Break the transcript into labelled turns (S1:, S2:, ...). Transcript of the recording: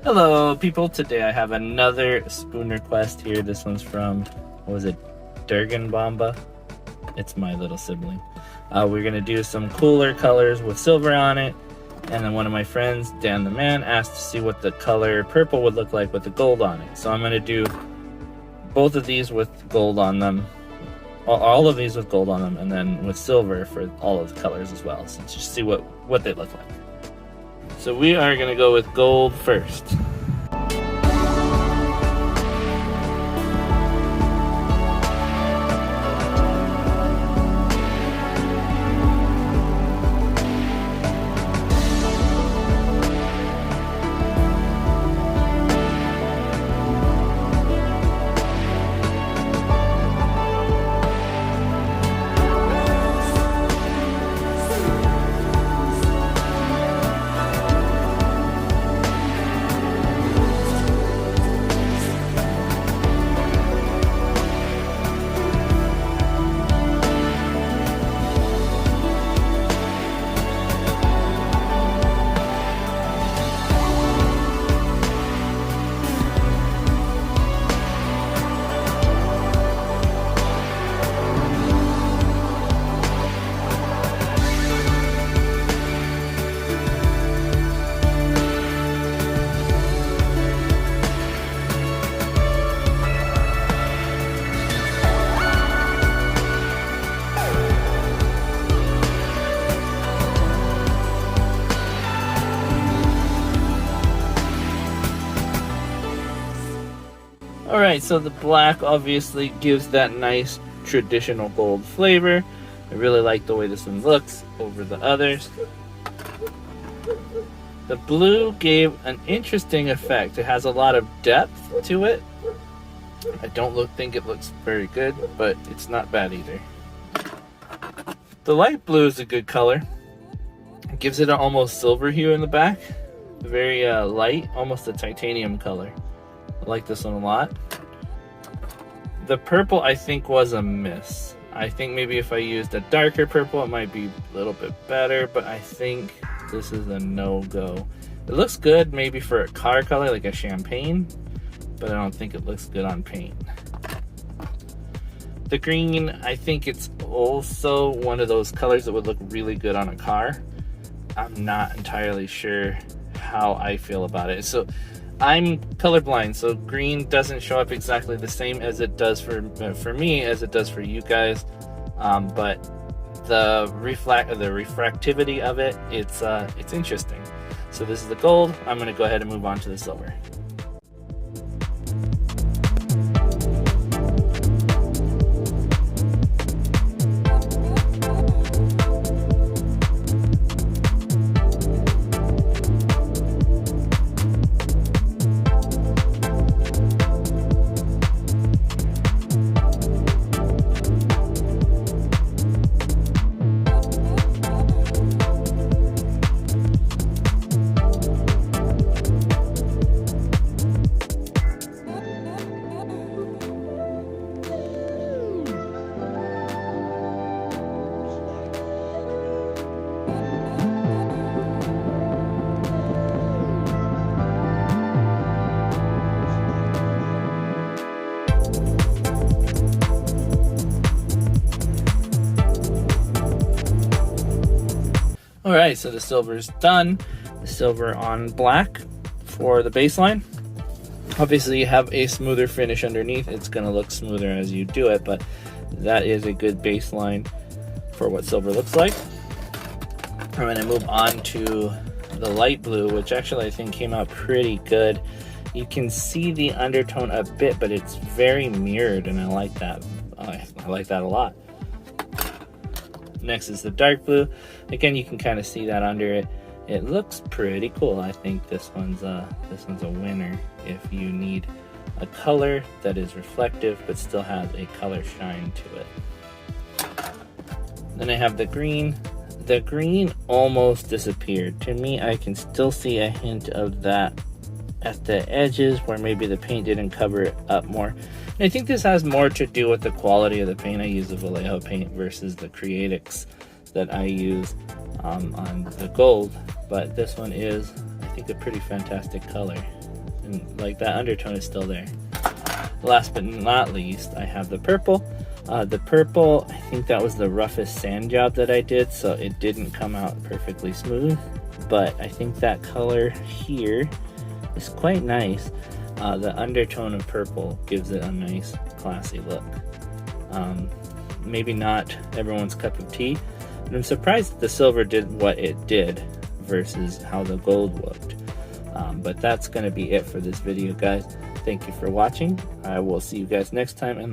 S1: Hello people, today I have another spoon request here. This one's from, what was it, Durgan Bomba? It's my little sibling. We're gonna do some cooler colors with silver on it, and then one of my friends, Dan the Man, asked to see what the color purple would look like with the gold on it. So I'm gonna do both of these with gold on them, all of these with gold on them, and then with silver for all of the colors as well, so just see what they look like. So we are going to go with gold first. Alright, so the black obviously gives that nice traditional gold flavor. I really like the way this one looks over the others. The blue gave an interesting effect. It has a lot of depth to it. I don't think it looks very good, but it's not bad either. The light blue is a good color. It gives it an almost silver hue in the back. Very light, almost a titanium color. I like this one a lot. The purple I think was a miss. I think maybe if I used a darker purple it might be a little bit better, but I think this is a no-go. It looks good maybe for a car color like a champagne, but I don't think it looks good on paint. The green, I think it's also one of those colors that would look really good on a car. I'm not entirely sure how I feel about it. So I'm colorblind, so green doesn't show up exactly the same as it does for me as it does for you guys, but the refractivity of it, it's interesting. So this is the gold. I'm going to go ahead and move on to the silver. Alright, so the silver is done. The silver on black for the baseline. Obviously you have a smoother finish underneath. It's going to look smoother as you do it, but that is a good baseline for what silver looks like. I'm going to move on to the light blue, which actually I think came out pretty good. You can see the undertone a bit, but it's very mirrored, and I like that. I like that a lot. Next is the dark blue. Again, you can kind of see that under it. It looks pretty cool. I think this one's a winner if you need a color that is reflective but still has a color shine to it. Then I have the green. The green almost disappeared. To me, I can still see a hint of that at the edges where maybe the paint didn't cover it up more. And I think this has more to do with the quality of the paint. I use the Vallejo paint versus the Creatix that I use on the gold, but this one is, I think, a pretty fantastic color. and like that undertone is still there. Last but not least, I have the purple. The purple, I think that was the roughest sand job that I did, so it didn't come out perfectly smooth, but I think that color here is quite nice. The undertone of purple gives it a nice classy look. Maybe not everyone's cup of tea, but I'm surprised that the silver did what it did versus how the gold looked. But that's going to be it for this video, guys. Thank you for watching. I will see you guys next time, and